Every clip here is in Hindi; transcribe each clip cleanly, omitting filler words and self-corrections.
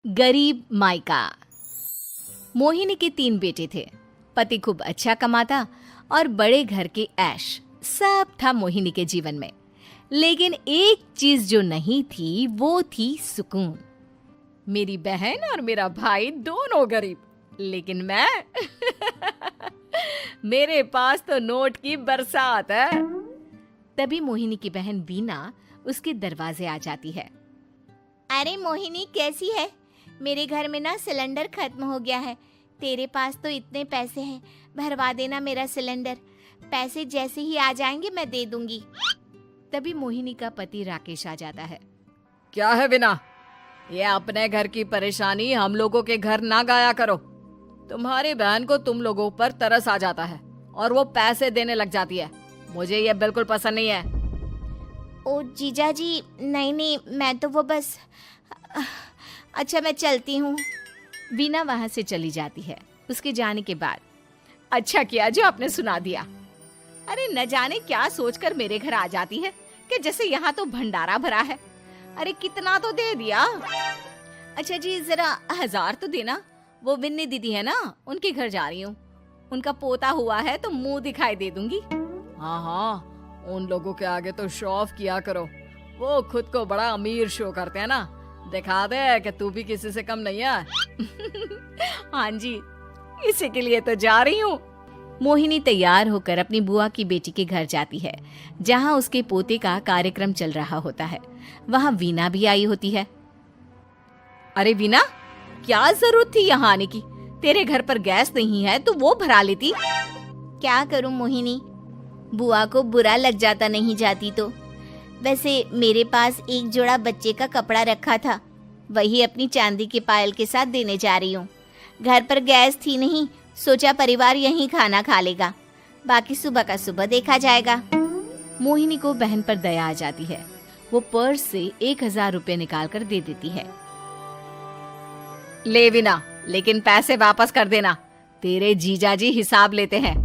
गरीब मायका। मोहिनी के 3 बेटे थे। पति खूब अच्छा कमाता और बड़े घर के ऐश सब था मोहिनी के जीवन में। लेकिन एक चीज जो नहीं थी वो थी सुकून। मेरी बहन और मेरा भाई दोनों गरीब, लेकिन मैं मेरे पास तो नोट की बरसात है। तभी मोहिनी की बहन वीना उसके दरवाजे आ जाती है। अरे मोहिनी, कैसी है? मेरे घर में ना सिलेंडर खत्म हो गया है। तेरे पास तो इतने पैसे हैं, भरवा देना मेरा सिलेंडर। पैसे जैसे ही आ जाएंगे मैं दे दूंगी। तभी मोहिनी का पति राकेश आ जाता है। क्या है विना, ये अपने घर की परेशानी हम लोगों के घर ना गाया करो। तुम्हारी बहन को तुम लोगों पर तरस आ जाता है और वो पैसे देने लग जाती है। मुझे ये बिल्कुल पसंद नहीं है। ओ जीजा जी, नहीं, मैं तो वो बस अच्छा, मैं चलती हूँ। वीना वहां से चली जाती है। उसके जाने के बाद अच्छा किया जो आपने सुना दिया। अरे न जाने क्या सोचकर मेरे घर आ जाती है कि जैसे यहाँ तो भंडारा भरा है। अरे कितना तो दे दिया। अच्छा जी, जरा 1000 तो देना। वो विन्नी दीदी है ना, उनके घर जा रही हूँ। उनका पोता हुआ है तो मुंह दिखाई दे दूंगी। हाँ, उन लोगों के आगे तो शो ऑफ किया करो। वो खुद को बड़ा अमीर शो करते हैं ना, दिखा दे कि तू भी किसी से कम नहीं है। हाँ जी, इसी के लिए तो जा रही हूँ। मोहिनी तैयार होकर अपनी बुआ की बेटी के घर जाती है, जहाँ उसके पोते का कार्यक्रम चल रहा होता है। वहाँ वीना भी आई होती है। अरे वीना, क्या जरूरत थी यहाँ आने की? तेरे घर पर गैस नहीं है तो वो भरा लेती। क्या करूँ मोहिनी, बुआ को बुरा लग जाता नहीं जाती तो। वैसे मेरे पास एक जोड़ा बच्चे का कपड़ा रखा था, वही अपनी चांदी के पायल के साथ देने जा रही हूँ। घर पर गैस थी नहीं, सोचा परिवार यहीं खाना खा लेगा, बाकी सुबह का सुबह देखा जाएगा। मोहिनी को बहन पर दया आ जाती है। वो पर्स से 1000 रुपए निकाल कर दे देती है। ले विना, लेकिन पैसे वापस कर देना, तेरे जीजाजी हिसाब लेते हैं।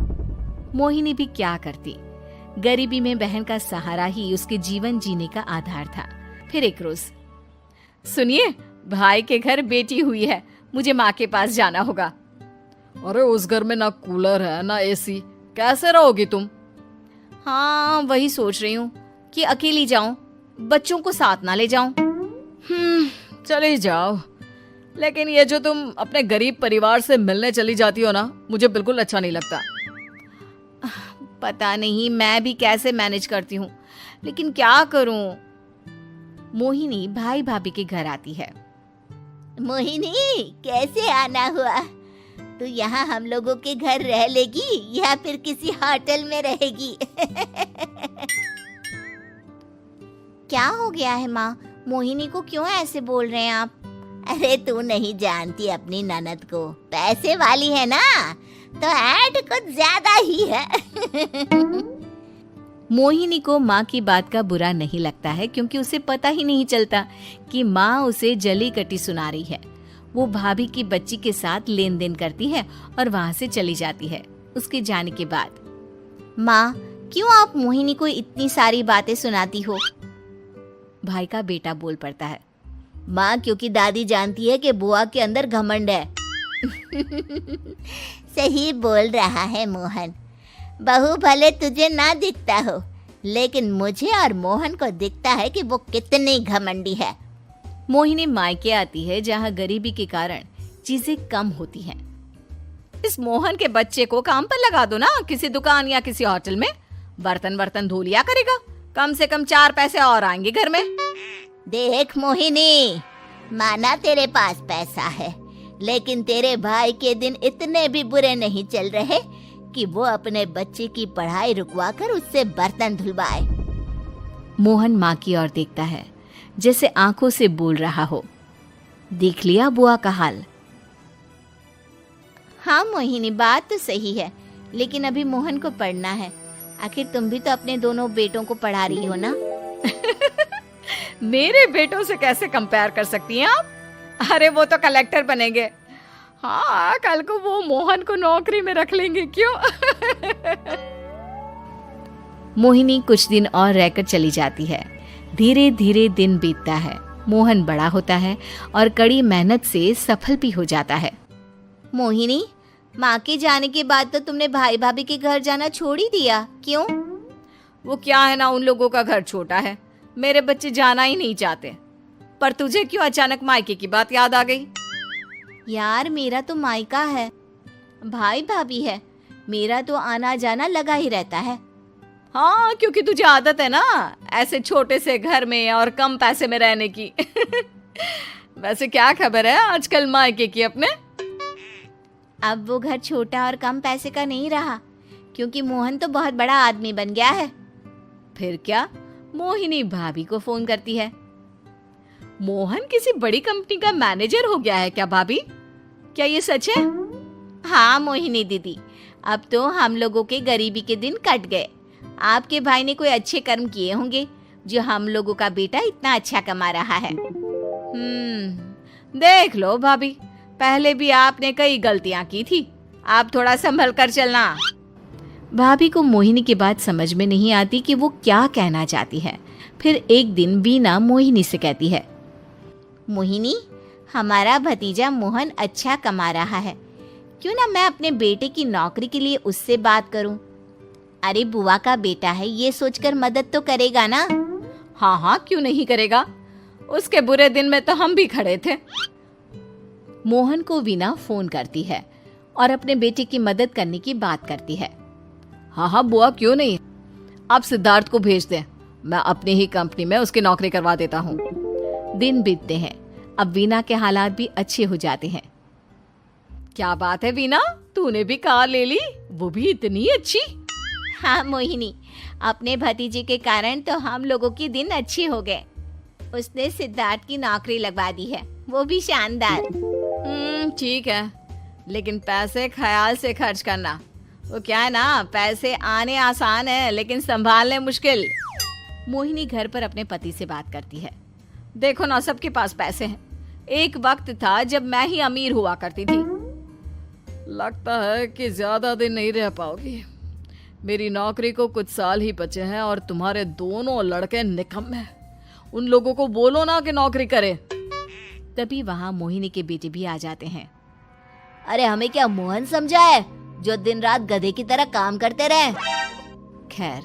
मोहिनी भी क्या करती, गरीबी में बहन का सहारा ही उसके जीवन जीने का आधार था। फिर एक रोज, सुनिए, भाई के घर बेटी हुई है, मुझे माँ के पास जाना होगा। अरे उस घर में ना कूलर है ना एसी, कैसे रहोगी तुम? हाँ, वही सोच रही हूँ कि अकेली जाऊं, बच्चों को साथ ना ले जाऊं। चली जाओ, लेकिन ये जो तुम अपने गरीब परिवार से मिलने चली जाती हो ना, मुझे बिल्कुल अच्छा नहीं लगता। पता नहीं मैं भी कैसे मैनेज करती हूँ, लेकिन क्या करूँ। मोहिनी भाई भाभी के घर आती है। मोहिनी, कैसे आना हुआ? तू यहाँ हम लोगों के घर रह लेगी या फिर किसी होटल में रहेगी? क्या हो गया है माँ? मोहिनी को क्यों ऐसे बोल रहे हैं आप? अरे तू नहीं जानती अपनी ननद को, पैसे वाली है ना, तो ऐड कुछ ज्यादा ही है। मोहिनी को माँ की बात का बुरा नहीं लगता है, क्योंकि उसे पता ही नहीं चलता कि माँ उसे जली कटी सुना रही है। वो भाभी की बच्ची के साथ लेन देन करती है और वहाँ से चली जाती है। उसके जाने के बाद, माँ, क्यों आप मोहिनी को इतनी सारी बातें सुनाती हो? भाई का बेटा बोल पड़ता है। माँ, क्योंकि दादी जानती है कि बुआ के अंदर घमंड है। सही बोल रहा है मोहन। बहू भले तुझे ना दिखता हो, लेकिन मुझे और मोहन को दिखता है कि वो कितनी घमंडी है। मोहिनी मायके आती है, जहाँ गरीबी के कारण चीजें कम होती हैं। इस मोहन के बच्चे को काम पर लगा दो ना, किसी दुकान या किसी होटल में। बर्तन धो लिया करेगा, कम से कम 4 पैसे और आएंगे घर में। देख मोहिनी, माना तेरे पास पैसा है, लेकिन तेरे भाई के दिन इतने भी बुरे नहीं चल रहे कि वो अपने बच्चे की पढ़ाई रुकवाकर उससे बर्तन धुलवाए। मोहन माँ की ओर देखता है, जैसे आंखों से बोल रहा हो, देख लिया बुआ का हाल। हाँ मोहिनी, बात तो सही है, लेकिन अभी मोहन को पढ़ना है। आखिर तुम भी तो अपने दोनों बेटों को पढ़ा रही हो ना। मेरे बेटों से कैसे कंपेयर कर सकती हैं आप? अरे वो तो कलेक्टर बनेंगे। हाँ, कल को वो मोहन को नौकरी में रख लेंगे, क्यों? मोहिनी कुछ दिन और रहकर चली जाती है। धीरे धीरे दिन बीतता है। मोहन बड़ा होता है और कड़ी मेहनत से सफल भी हो जाता है। मोहिनी, माँ के जाने के बाद तो तुमने भाई भाभी के घर जाना छोड़ ही दिया, क्यों? वो क्या है ना, उन लोगों का घर छोटा है, मेरे बच्चे जाना ही नहीं चाहते। पर तुझे क्यों अचानक मायके की बात याद आ गई? यार, मेरा तो मायका है, भाई भाभी है, मेरा तो आना जाना लगा ही रहता है। हाँ, क्योंकि तुझे आदत है ना ऐसे छोटे से घर में और कम पैसे में रहने की। वैसे क्या खबर है आजकल मायके की अपने? अब वो घर छोटा और कम पैसे का नहीं रहा, क्योंकि मोहन तो बहुत बड़ा आदमी बन गया है। फिर क्या? मोहिनी भाभी को फोन करती है। मोहन किसी बड़ी कंपनी का मैनेजर हो गया है क्या भाभी? क्या ये सच है? हाँ मोहिनी दीदी, अब तो हम लोगों के गरीबी के दिन कट गए। आपके भाई ने कोई अच्छे कर्म किए होंगे जो हम लोगों का बेटा इतना अच्छा कमा रहा है। देख लो भाभी, पहले भी आपने कई गलतियां की थी, आप थोड़ा संभल कर चलना। भाभी को मोहिनी की बात समझ में नहीं आती कि वो क्या कहना चाहती है। फिर एक दिन वीना मोहिनी से कहती है, मोहिनी, हमारा भतीजा मोहन अच्छा कमा रहा है, क्यों ना मैं अपने बेटे की नौकरी के लिए उससे बात करूं? अरे बुआ का बेटा है, ये सोचकर मदद तो करेगा ना? हाँ हाँ, क्यों नहीं करेगा, उसके बुरे दिन में तो हम भी खड़े थे। मोहन को वीना फोन करती है और अपने बेटे की मदद करने की बात करती है। हाँ हाँ बुआ, क्यों नहीं, आप सिद्धार्थ को भेज दें, मैं अपनी ही कंपनी में उसकी नौकरी करवा देता हूँ। दिन बीतते हैं, अब वीना के हालात भी अच्छे हो जाते हैं। क्या बात है वीना, तूने भी कार ले ली, वो भी इतनी अच्छी? हाँ मोहिनी, अपने भतीजे के कारण तो हम लोगों के दिन अच्छे हो गए। उसने सिद्धार्थ की नौकरी लगवा दी है, वो भी शानदार। ठीक है, लेकिन पैसे ख्याल से खर्च करना। वो क्या है ना, पैसे आने आसान है लेकिन संभालने मुश्किल। मोहिनी घर पर अपने पति से बात करती है। देखो ना, सबके पास पैसे हैं, एक वक्त था जब मैं ही अमीर हुआ करती थी। लगता है कि ज्यादा दिन नहीं रह पाओगी, मेरी नौकरी को कुछ साल ही बचे हैं और तुम्हारे दोनों लड़के निकम्मे हैं। उन लोगों को बोलो ना कि नौकरी करे। तभी वहाँ मोहिनी के बेटे भी आ जाते हैं। अरे हमें क्या मोहन समझा है जो दिन रात गधे की तरह काम करते रहे? खैर,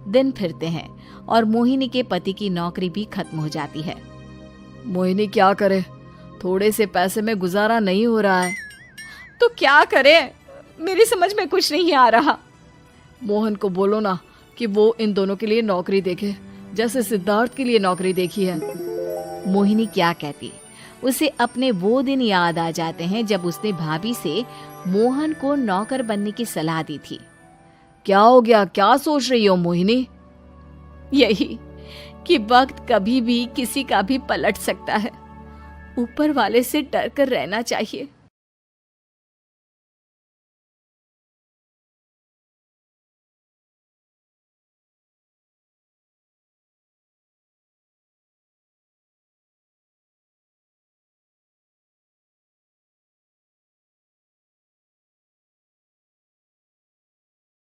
दिन फिरते हैं और मोहिनी के पति की नौकरी भी खत्म हो जाती है। मोहिनी क्या करे, थोड़े से पैसे में गुजारा नहीं हो रहा है। तो क्या करे, मेरी समझ में कुछ नहीं आ रहा। मोहन को बोलो ना कि वो इन दोनों के लिए नौकरी देखे, जैसे सिद्धार्थ के लिए नौकरी देखी है। मोहिनी क्या कहती, उसे अपने वो दिन याद आ जाते हैं जब उसने भाभी से मोहन को नौकर बनने की सलाह दी थी। क्या हो गया, क्या सोच रही हो मोहिनी? यही कि वक्त कभी भी किसी का भी पलट सकता है, ऊपर वाले से डर कर रहना चाहिए।